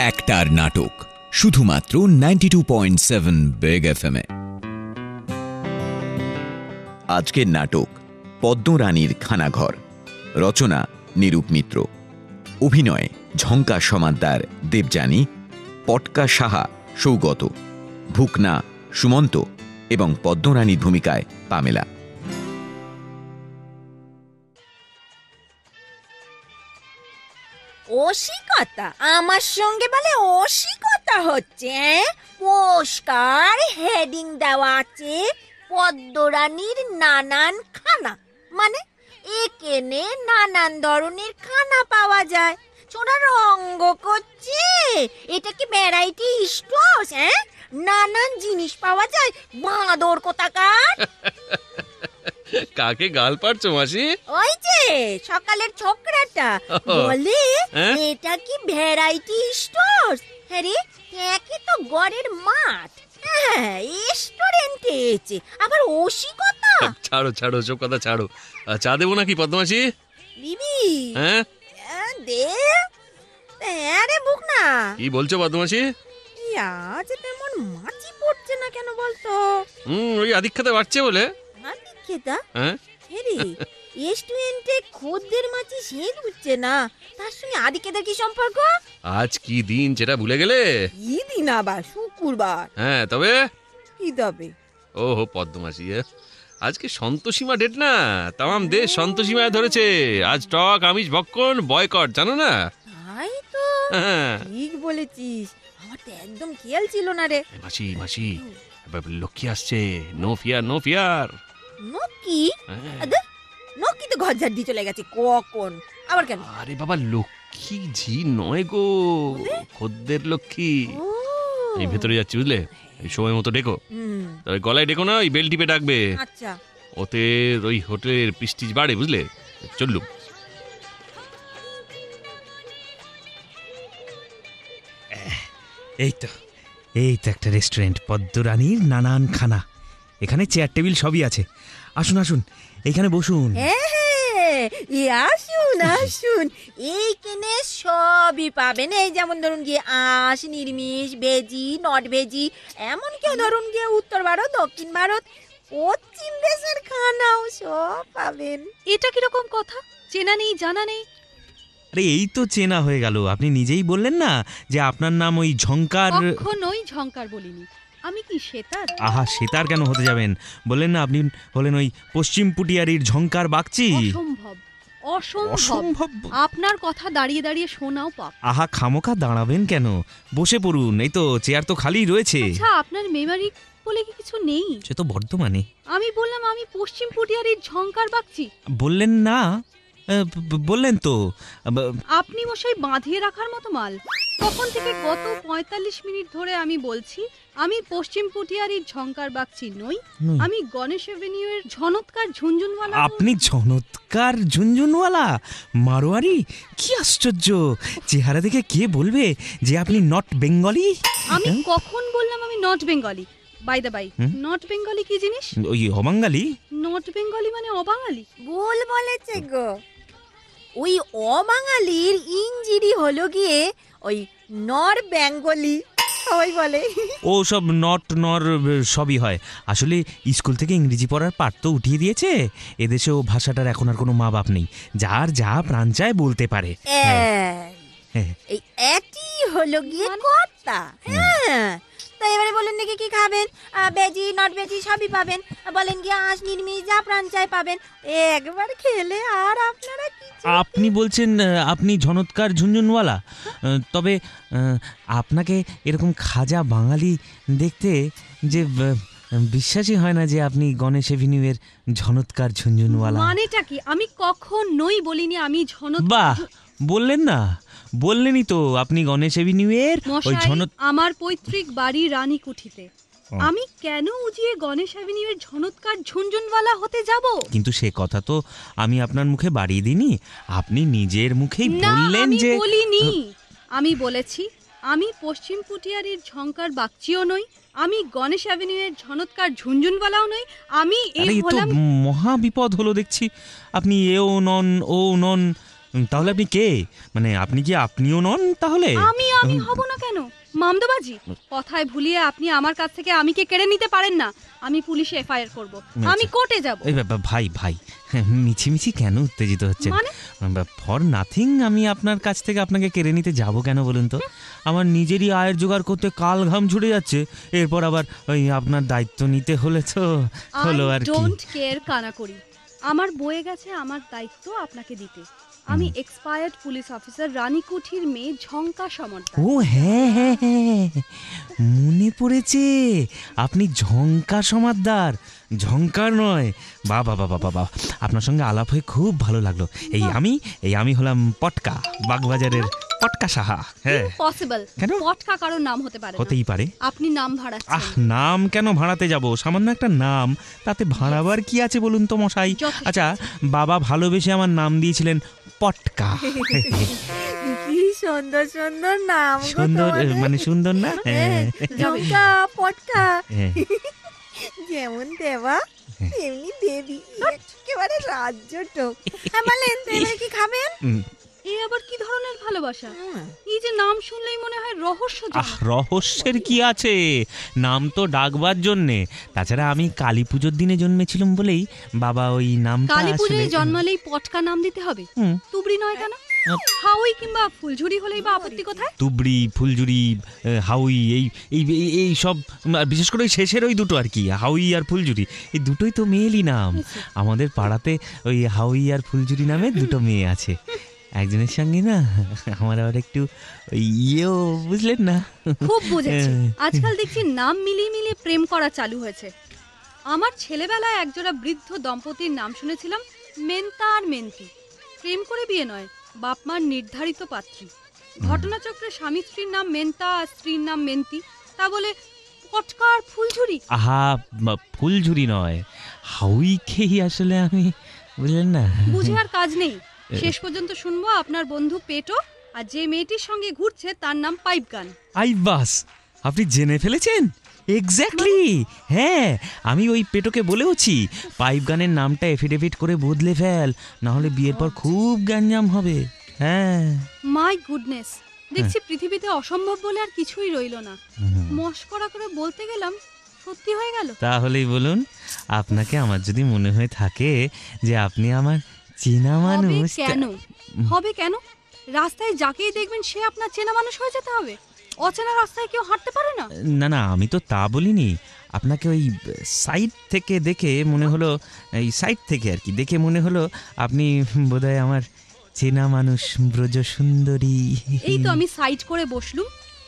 একটার নাটক শুধুমাত্র 92.7 বেগ এফএমে। আজকের নাটক পদ্মরানীর খানাঘর। রচনা নিরূপ মিত্র। অভিনয় ঝঙ্কার সমাদ্দার দেবযানী, পটকা সাহা সৌগত, ভুকনা সুমন্ত এবং পদ্মরানীর ভূমিকায় পামেলা। অসিকতা আমার সঙ্গে বলে অসিকতা হচ্ছে। পোস্টার হেডিং দেওয়া আছে পদ্মরানীর নানান খানা, মানে এখানে নানান ধরনের খানা পাওয়া যায়। ছোড়া রঙ্গ করছে এটা কি ভ্যারাইটি স্টোর? নানান জিনিস পাওয়া যায়। বাঁদর কোথাকার। কাকে গাল পারছো মাসি? ওই যে সকালের ছোকরাটা বলে এটা কি ভ্যারাইটি স্টোর? হ্যাঁ রে, একই তো গড়ের মাঠ, রেস্টুরেন্টে এসে আবার অসিকতা। ছাড়ো ছাড়ো, সব কথা ছাড়ো। চা দেবো নাকি পদ্মামাসি? দিবি? হ্যাঁ দে। হ্যাঁ রে ভুকনা, কি বলছো পদ্মামাসি? আজ তেমন মাছি পড়ছে না কেন বলতো? ওই আদিক্ষেতা বাড়ছে বলে। আদিক্ষেতা? হ্যাঁ রে, রেস্টুরেন্টে খদ্দের মাছি সেদ উঠছে না, তার সঙ্গে আদিক্ষেতার কি সম্পর্ক? আজ কি দিন সেটা ভুলে গেলে? কি দিন আবার? শুক্রবার। হ্যাঁ তবে কি তবে? ওহো পদ্মামাসি, আজকে সন্তোষীমা ডেট না, তাম দেশ সন্তোষীমায় ধরেছে। আজ টক আমিষ ভক্ষণ বয়কট, জানো না? তাই তো, হ্যাঁ ঠিক বলেছিস, আমার তো একদম খেয়াল ছিল না রে। মাসি মাসি, লক্ষ্মী আসছে, নো ফিয়ার নো ফিয়ার। নকি? নকি তো ঘর ঝাড় দিয়ে চলে গেছে কখন, আবার কেন? আরে বাবা, লক্ষ্মী ঝি নয় গো, খদ্দের লক্ষ্মী। এই ভেতরে যাচ্ছি বুঝলে, এই সময় মতো ডেকো। তবে গলায় ডেকো না, ওই বেল টিপে ডাকবে। আচ্ছা। ওতে ওই হোটেলের প্রেস্টিজ বাড়ে বুঝলে। চললুম। এই তো একটা রেস্টুরেন্ট, পদ্মরানীর নানান খানা। এখানে চেয়ার টেবিল সবই আছে। আসুন আসুন, এইখানে বসুন। আসুন আসুন, এইখানে সবই পাবেন। এই যেমন ধরুন গিয়ে আঁশ, নিরামিষ, ভেজি, নট ভেজি, এমনকি ধরুন গিয়ে উত্তর ভারত, দক্ষিণ ভারত, পশ্চিম দেশের খানাও সব পাবেন। এটা কিরকম কথা? চেনা নেই জানা নেই। আরে এই তো চেনা হয়ে গেল। আপনি নিজেই বললেন না যে আপনার নাম ওই ঝঙ্কার। কখনোই ঝঙ্কার বলিনি। আমি কি সেতার? আহা, সেতার কেন হতে যাবেন? বললেন না আপনি হলেন ওই পশ্চিম পুটিয়ারির ঝঙ্কার বাগচি। অসম্ভব অসম্ভব। আপনার কথা দাঁড়িয়ে দাঁড়িয়ে শোনাও পাপ। আহা, খামোকা দাঁড়াবেন কেন? বসে পড়ুন, এই তো চেয়ার তো খালি রয়েছে। আচ্ছা, আপনার মেমারি বলে কি কিছু নেই? সে তো বর্ধমানে। আমি বললাম আমি পশ্চিম পুটিয়ারির ঝঙ্কার বাগচি। বললেন না? বললেন তো। আপনি মশাই বাঁধিয়ে রাখার মতো মাল। তখন থেকে গত ৪৫ মিনিট ধরে আমি বলছি আমি পশ্চিম পুটিয়ারির ঝঙ্কার বাগচি নই, আমি গণেশ এভিনিউয়ের ঝনৎকার ঝুনঝুনওয়ালা। আপনি ঝনৎকার ঝুনঝুনওয়ালা মারোয়ারি? কি আশ্চর্য! চেহারা দেখে কে বলবে যে আপনি নট বেঙ্গলি? আমি কখন বললাম আমি not Bengali? By the by, not Bengali কি জিনিস? ওই অবাঙ্গালি? নট বেঙ্গলি মানে অবাঙালি? ভুল বলেছে গো। ওই অবাঙালির ইংরেজি হলো গিয়ে ওই নর বেঙ্গলি সবাই বলে। ও সব নট নর সবই হয়। আসলে স্কুল থেকে ইংরেজি পড়ার পাঠ তো উঠিয়ে দিয়েছে। এদেশে ও ভাষাটার এখন আর কোনো মা বাপ নেই, যার যা প্রাণ চায় বলতে পারে। এই একই হলো গিয়ে কথা। হ্যাঁ, তো এবারে বলেন নাকি কি খাবেন? ভেজি নট ভেজি সবই পাবেন। বলেন কি আঁশ নিরামিষ যা প্রাণ চাই পাবেন। একবার খেলে আর আপনারা কি। আপনি বলছেন আপনি ঝনৎকার ঝুনঝুনওয়ালা? তবে আপনাকে এরকম খাজা বাঙালি দেখতে যে বিশ্বাসই হয় না যে আপনি গণেশ এভিনিউয়ের ঝনৎকার ঝুনঝুনওয়ালা। মানেটা কি? আমি কখনোই বলিনি আমি ঝনৎকার। বাহ, বললেন না? বললেনই তো আপনি গণেশ এভিনিউয়ের ওই আমার পৈতৃক বাড়ি রানীকুঠিতে। আমি কেন উজিয়ে গণেশ এভিনিউয়ের ঝনৎকার ঝুনঝুনওয়ালা হতে যাব? কিন্তু সে কথা তো আমি আপনার মুখে বাড়িয়ে দিইনি। আপনি নিজের মুখেই বললেন যে। আমি বলিনি। আমি বলেছি আমি পশ্চিম পুটিয়ারির ঝঙ্কার বাগচিও নই, আমি গণেশ এভিনিউয়ের ঝনৎকার ঝুনঝুনওয়ালাও নই। আমি এই হলাম। মহা বিপদ হলো দেখছি। আপনি এও নন ও নন, তাহলে আপনি কে? মানে আপনি কি আপনিও নন তাহলে? আমি হব না কেন? মামদোবাজি কথায় ভুলিয়ে আপনি আমার কাছ থেকে আমিকে কেড়ে নিতে পারেন না। আমি পুলিশে এফআইআর করব, আমি কোর্টে যাব। এই ভাই মিছিমিছি কেন উত্তেজিত হচ্ছেন? মানে ফর নাথিং আমি আপনার কাছ থেকে আপনাকে কেড়ে নিতে যাব কেন বলুন তো? আমার নিজেরই আয়ের জোগাড় করতে কাল ঘাম ছুটে যাচ্ছে, এরপর আবার ওই আপনার দায়িত্ব নিতে হলে তো হলো আর কি। ডোন্ট কেয়ার কানা করি, আমার বয়ে গেছে আমার দায়িত্ব আপনাকে দিতে। আমি এক্সপায়ার্ড পুলিশ অফিসার রানীকুঠির মেয়ে ঝঙ্কা সমাদ্দার। ও হ্যাঁ, মনে পড়েছে, আপনি ঝঙ্কা সমাদ্দার, ঝঙ্কার নয়। বাবা আপনার সঙ্গে আলাপ হয়ে খুব ভালো লাগলো। আমি হলাম পটকা, বাগবাজারের পটকা সাহা। হ্যাঁ পসিবল কেন? পটকা কারোর নাম হতে পারে না। হতেই পারে। আপনি নাম ভাড়াচ্ছেন। নাম কেন ভাড়াতে যাব? সামান্য একটা নাম, তাতে ভাড়াবার কি আছে বলুন তো মশাই? যথেষ্ট। আচ্ছা, বাবা ভালোবেসে আমার নাম দিয়েছিলেন পটকা। কি সুন্দর সুন্দর নাম গো সুন্দর তোমাদের। মানে সুন্দর না? হ্যাঁ, ঝঙ্কা, পটকা, হ্যাঁ। যেমন দেবা তেমনি দেবী, একেবারে রাজ্য টোক। হ্যাঁ বলেন তো, এবারে কি খাবেন? এই আবার কি ধরনের ভালোবাসা? এই যে নাম শুনলেই মনে হয় রহস্য। রহস্যের কি আছে? নাম তো ডাকবার জন্যে। তাছাড়া আমি কালী পুজোর দিনে জন্মেছিলাম বলেই বাবা ওই নামটা কালী পুজোয় আসলে- জন্মালেই পটকা নাম দিতে হবে? হুম। তুবড়ি নয় কেন? হাউই কিংবা ফুলঝুরি হলেই বা আপত্তি কোথায়? তুবড়ি, ফুলঝুরি, হাউই, এই সব, বিশেষ করে ওই শেষের ওই দুটো আর কি, হাউই আর ফুলঝুরি, এই দুটোই তো মেয়েলি নাম। আমাদের পাড়াতে ওই হাউই আর ফুলঝুরি নামে দুটো মেয়ে আছে। একজনের সঙ্গে না আমার আবার একটু ইয়েও, বুঝলেন না? খুব বুঝেছি। আজকাল দেখছি নাম মিলিয়ে মিলিয়ে প্রেম করা চালু হয়েছে। আমার ছেলেবেলায় একজোড়া বৃদ্ধ দম্পতির নাম শুনেছিলাম, মেনতা আর মেন্তি। প্রেম করে বিয়ে নয়, বাপ মার নির্ধারিত পাত্রী। ঘটনাচক্রে স্বামী স্ত্রীর নাম মেনতা আর স্ত্রীর নাম মেন্তি, তা বলে পটকা আর ফুলঝুরি। আহা, ফুলঝুরি নয়, হাউইকেই আসলে আমি, বুঝলেন না? বুঝে আর কাজ নেই। শেষ পর্যন্ত শুনবো আপনার বন্ধু পেটো, আর যে মেয়েটির সঙ্গে ঘুরছে তার নাম পাইপ গান। বাস, আপনি জেনে ফেলেছেন এক্স্যাক্টলি। হ্যাঁ, আমি ওই পেটোকে বলেওছি পাইপ গানের নামটা এফিডেভিট করে বদলে ফেল, না হলে বিয়ের পর খুব গ্যাঞ্জাম হবে। হ্যাঁ। মাই গুডনেস, দেখছি পৃথিবীতে অসম্ভব বলে আর কিছুই রইল না। মস্করা করে বলতে গেলাম, সত্যি হয়ে গেল। তাহলেই বলুন, আপনাকে আমার যদি মনে হয়ে থাকে যে আপনি আমার চেনা মানুষ, হবে কেন? রাস্তায় যাকেই দেখবেন সে আপনার চেনা মানুষ হয়ে যেতে হবে? অচেনা রাস্তায় কেউ হাঁটতে পারে না। না আমি তো তা বলিনি। আপনাকে ওই সাইড থেকে দেখে মনে হলো, এই সাইড থেকে আর কি দেখে মনে হলো আপনি বোধহয় আমার চেনা মানুষ, ব্রজ সুন্দরী। এই তো আমি সাইড করে বসলুম,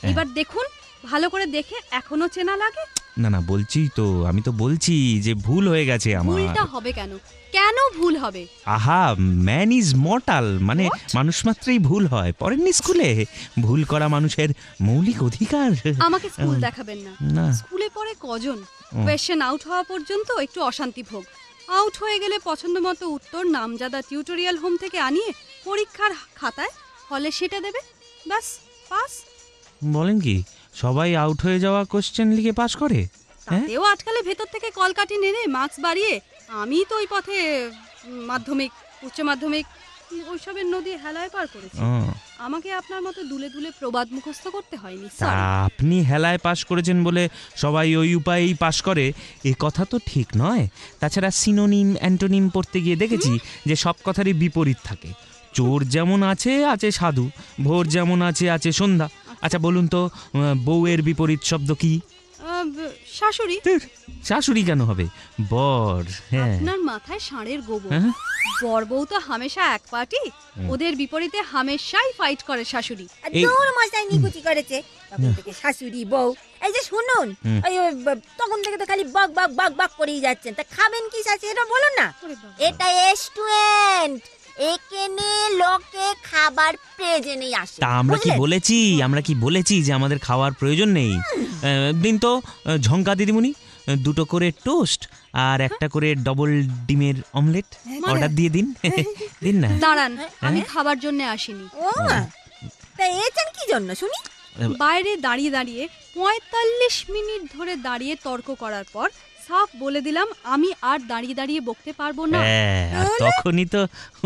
এবার দেখুন ভালো করে দেখে এখনো চেনা লাগে? না বলছি তো, আমি তো বলছি যে ভুল হয়ে গেছে আমার। ভুলটা হবে কেন? কেন ভুল হবে? আহা, ম্যান ইজ মর্টাল, মানে মানুষ মাত্রই ভুল হয়। পড়েননি স্কুলে? ভুল করা মানুষের মৌলিক অধিকার। আমাকে স্কুল দেখাবেন না। না। স্কুলে পড়ে কজন? কোয়েশ্চেন আউট হওয়া পর্যন্ত একটু অশান্তি ভোগ, আউট হয়ে গেলে পছন্দ মতো উত্তর নামজাদা টিউটোরিয়াল হোম থেকে আনিয়ে পরীক্ষার খাতায় হলে সেটা দেবে, ব্যাস পাস। বলেন কি, সবাই আউট হয়ে যাওয়া কোশ্চেন লিখে পাস করে? তাতেও আটকালে ভেতর থেকে কলকাঠি নেড়ে মার্কস বাড়িয়ে। আমি তো ওই পথে মাধ্যমিক, উচ্চ মাধ্যমিক ওইসবের নদী হেলায় পার করেছি। আমাকে আপনার মতো দুলে দুলে প্রবাদ মুখস্থ করতে হয়নি। আপনি হেলায় পাস করেছেন বলে সবাই ওই উপায়েই পাস করে, এ কথা তো ঠিক নয়। তাছাড়া সিনোনিম, অ্যান্টোনিম পড়তে গিয়ে দেখেছি যে সব কথারই বিপরীত থাকে। চোর যেমন আছে সাধু, ভোর যেমন আছে সন্ধ্যা। আচ্ছা বলুন তো, বউয়ের বিপরীত শব্দ কি? শাশুড়ি। শাশুড়ি কেন হবে? বর। হ্যাঁ, আপনার মাথায় ষাঁড়ের গোবর। বর বউ তো হামেশা এক পার্টি, ওদের বিপরীতে হামেশাই ফাইট করে শাশুড়ি। দৌড় মশাই নিকুচি করেছে তখন থেকে শাশুড়ি বউ। এই যে শুনুন, তখন থেকে তো খালি বক বক বক বক করেই যাচ্ছেন। তা খাবেন কি শাশুড়ি, এটা বলুন না। এটা রেস্টুরেন্ট, এখানে লোকে খাবার প্রয়োজনেই আসে। তা আমরা কি বলেছি যে আমাদের খাওয়ার প্রয়োজন নেই? দিন তো ঝঙ্কা দিদিমণি, দুটো করে টোস্ট আর একটা করে ডবল ডিমের অমলেট অর্ডার দিয়ে দিন। দিন না। দাঁড়ান, আমি খাবার জন্য আসিনি। ও তা এছেন কি জন্য শুনি? বাইরে দাঁড়িয়ে দাঁড়িয়ে ৪৫ মিনিট ধরে দাঁড়িয়ে তর্ক করার পর সাফ বলে দিলাম আমি আর দাঁড়িয়ে দাঁড়িয়ে বকতে পারবো না। হ্যাঁ, আর তখনই তো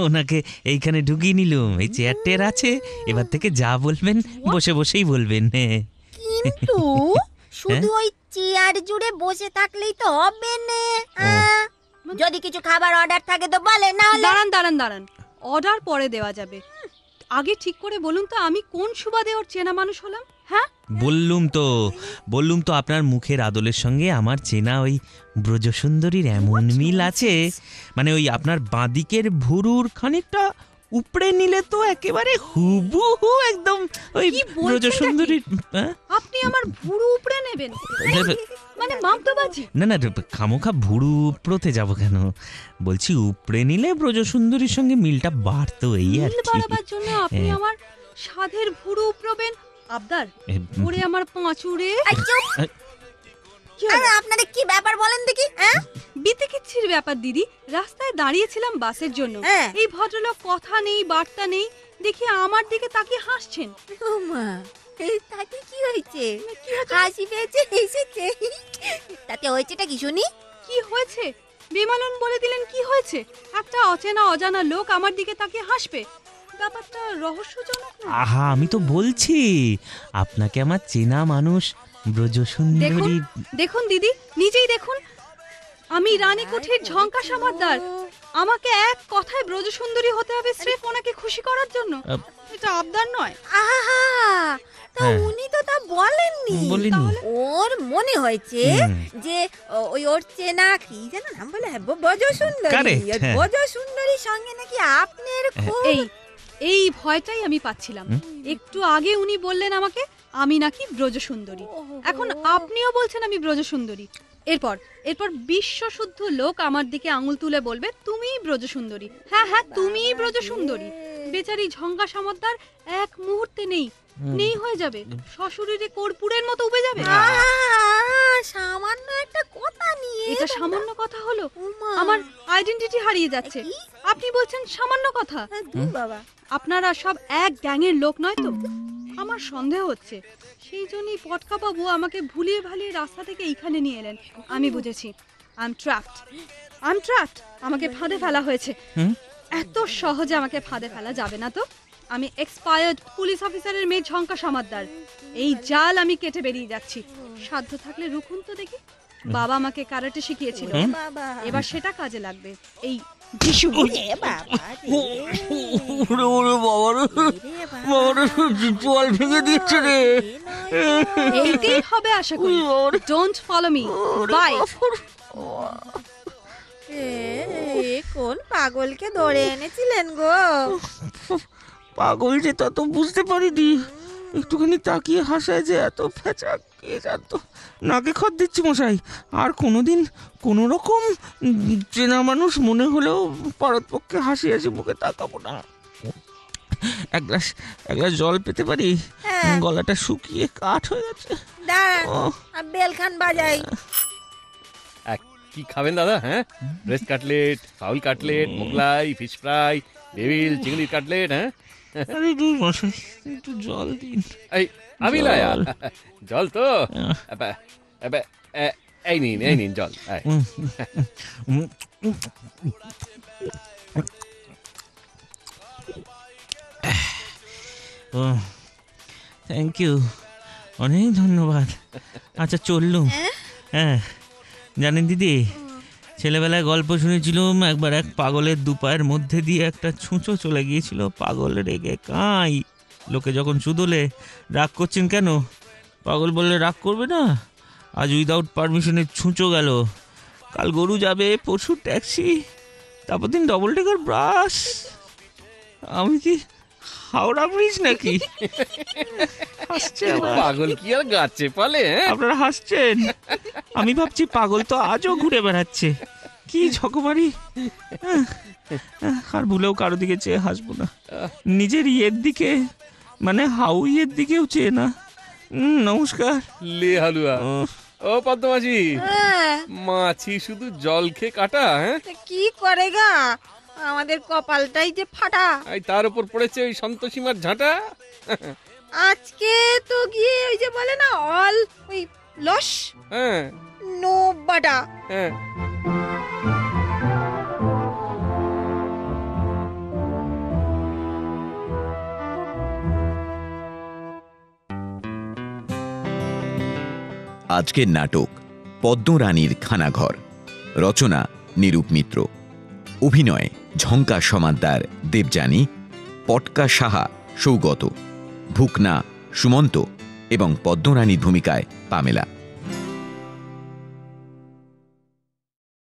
ওনাকে এইখানে ঢুকিয়ে নিলুম। এই চেয়ার টেয়ার আছে, এবার থেকে যা বলবেন বসে বসেই বলবেন। হ্যাঁ। কিন্তু শুধু ওই চেয়ার জুড়ে বসে থাকলেই তো হবে না। যদি কিছু খাবার অর্ডার থাকে তো বলে, না হলে দাঁড়ান দাঁড়ান দাঁড়ান, অর্ডার পরে দেওয়া যাবে। আগে ঠিক করে বলুন তো আমি কোন সুবাদে ওর চেনা মানুষ হলাম? হ্যাঁ, বললুম তো আপনার মুখের আদলের সঙ্গে আমার চেনা ওই ব্রজসুন্দরীর এমন মিল আছে, মানে ওই আপনার বাঁদিকের ভুরুর খানিকটা উপড়ে নিলে তো একেবারে হুবহু একদম ওই কি বলছেন ব্রজসুন্দরীর। হ্যাঁ? আপনি আমার ভুরু উপড়ে নেবেন? মানে মামদোবাজি? না না, খামোখা ভুরু উপড়োতে যাব কেন? বলছি উপড়ে নিলে ব্রজসুন্দরীর সঙ্গে মিলটা বাড়তো, এই আর মিল কি। বাড়াবার জন্য আপনি হ্যাঁ। আমার সাধের ভুরু উপড়বেন? আবদার এ, ওরে আমার পাঁচুরে। এই চুপ। আরে আপনাদের কি ব্যাপার বলেন দেখি? হ্যাঁ, বিতিকিচ্ছির ব্যাপার দিদি। রাস্তায় দাঁড়িয়েছিলাম বাসের জন্য, হ্যাঁ। এই ভদ্রলোক কথা নেই বার্তা নেই, দেখি আমার দিকে তাকিয়ে হাসছেন। ও মা, এই তাতে কি হয়েছে? হাসি পেয়েছে এসেছে। তাতে হয়েছেটা কি শুনি? কি হয়েছে? বেমালুম বলে দিলেন কি হয়েছে? একটা অচেনা অজানা লোক আমার দিকে তাকিয়ে হাসবে, ব্যাপারটা রহস্যজনক না? আহা, আমি তো বলছি আপনাকে আমার চেনা মানুষ ব্রজসুন্দরী। দেখুন দিদি, নিজেই দেখুন, আমি রানীকুঠির ঝঙ্কা সমাদদার। আমাকে এক কথায় ব্রজসুন্দরী হতে হবে স্রেফ ওনাকে খুশি করার জন্য। এটা আবদার নয়। আহা, তা হ্যাঁ। উনি তো তা বলেননি। বলিনি। ওর মনে হয়েছে হুম। যে ওই ওর চেনা কি যেন নাম বলে, ব্রজসুন্দরী। Correct, ওই হ্যাঁ। ব্রজসুন্দরীর সঙ্গে নাকি আপনার খুব এই ভয়টাই আমি পাচ্ছিলাম। একটু আগে উনি বললেন আমাকে আমি নাকি ব্রজসুন্দরী, এখন আপনিও বলছেন আমি ব্রজসুন্দরী। এরপর বিশ্ব শুদ্ধ লোক আমার দিকে আঙুল তুলে বলবে তুমিই ব্রজসুন্দরী। হ্যাঁ হ্যাঁ, তুমিই ব্রজসুন্দরী। বেচারি ঝঙ্কা সমাদদার এক মুহূর্তে নেই হয়ে যাবে, সশরীরে কর্পূরের মতো উবে যাবে। সামান্য একটা কথা নিয়ে এটা সামান্য কথা হলো? উমা। আমার আইডেন্টিটি হারিয়ে যাচ্ছে। কি? আপনি বলছেন সামান্য কথা? দূর বাবা। আপনারা সব এক গ্যাংয়ের লোক নয় তো? আমার সন্দেহ হচ্ছে, সেই জন্যই পটকা বাবু আমাকে ভুলিয়ে ভালিয়ে রাস্তা থেকে এইখানে নিয়ে এলেন। আমি বুঝেছি, আই এম ট্র্যাপড। আমাকে ফাঁদে ফেলা হয়েছে। এত সহজে আমাকে ফাঁদে ফেলা যাবে না তো। আমি এক্সপায়ার্ড পুলিশ অফিসারের মেয়ে ঝঙ্কা সমাদদার। এই জাল আমি কেটে বেরিয়ে যাচ্ছি। সাধ্য থাকলে রুখুন তো দেখি। বাবা আমাকে কারাটে শিখিয়েছিল, বাবা। এবার সেটা কাজে লাগবে। এই যিশু। এ বাবা জল ভেঙে দিচ্ছে রে। এইটাই হবে আশা করি। Don't follow me, bye. কোন পাগলকে ধরে এনেছিলেন গো? পাগল যে তা তো বুঝতে পারিনি, একটুখানি তাকিয়ে হাসায় যে এত ফেঁচা কে জানতো। নাকে খত দিচ্ছি মশাই, আর কোনোদিন কোনো রকম চেনা মানুষ মনে হলেও পারতপক্ষে হাসি হাসি মুখে তাকাবো না। এক গ্লাস জল পেতে পারি? হ্যাঁ। গলাটা শুকিয়ে কাঠ হয়ে গেছে। দাঁড়ান, বেলখান বাজাই। কি খাবেন দাদা? হ্যাঁ, breast cutlet, foul cutlet, Mughlai, fish fry, devil, চিংড়ির কাটলেট। হ্যাঁ, আরে দূর মশাই, একটু জল দিন। আমি লায়া জল। জল তো এই নিন জল। ও, থ্যাংক ইউ, অনেক ধন্যবাদ। আচ্ছা চললুম। হ্যাঁ, জানেন দিদি, ছেলেবেলায় গল্প শুনেছিলাম একবার এক পাগলের দুপায়ের মধ্যে দিয়ে একটা ছুঁচো চলে গিয়েছিল। পাগল রেগে কাঁই, লোকে যখন শুধলে রাগ করছেন কেন? পাগল বললে রাগ করবে না, আজ উইদাউট পারমিশনে ছুঁচো গেল, কাল গরু যাবে, পরশু ট্যাক্সি, তারপর দিন ডবল ডেকার বাস। আমি কি হাওড়া ব্রিজ নাকি? হাসছে আবার। পাগল কি আর গাছে পালে? আপনারা হাসছেন, আমি ভাবছি পাগল তো আজও ঘুরে বেড়াচ্ছে। কি ঝকমারি। আর ভুলেও কারো দিকে চেয়ে হাসবো না, নিজের ইয়ের দিকে, মানে হাউইয়ের দিকেও চেয়ে না। নমস্কার। লে হালুয়া। ও পদ্মমাঝি, হ্যাঁ, মাছি শুধু জল খেয়ে কাটা। হ্যাঁ, তা কি করে গা, আমাদের কপালটাই যে ফাটা। তার উপর পড়েছে ওই সন্তোষীমার ঝাঁটা। আজকে তো গিয়ে ওই যে বলে না অল ওই লস, হ্যাঁ, নো বাটা। আজকের নাটক পদ্মরানীর খানাঘর। রচনা নিরূপ মিত্র। অভিনয় ঝঙ্কা সমাদ্দার দেবযানী, পটকা সাহা সৌগত, ভুকনা সুমন্ত এবং পদ্মরানীর ভূমিকায় পামেলা।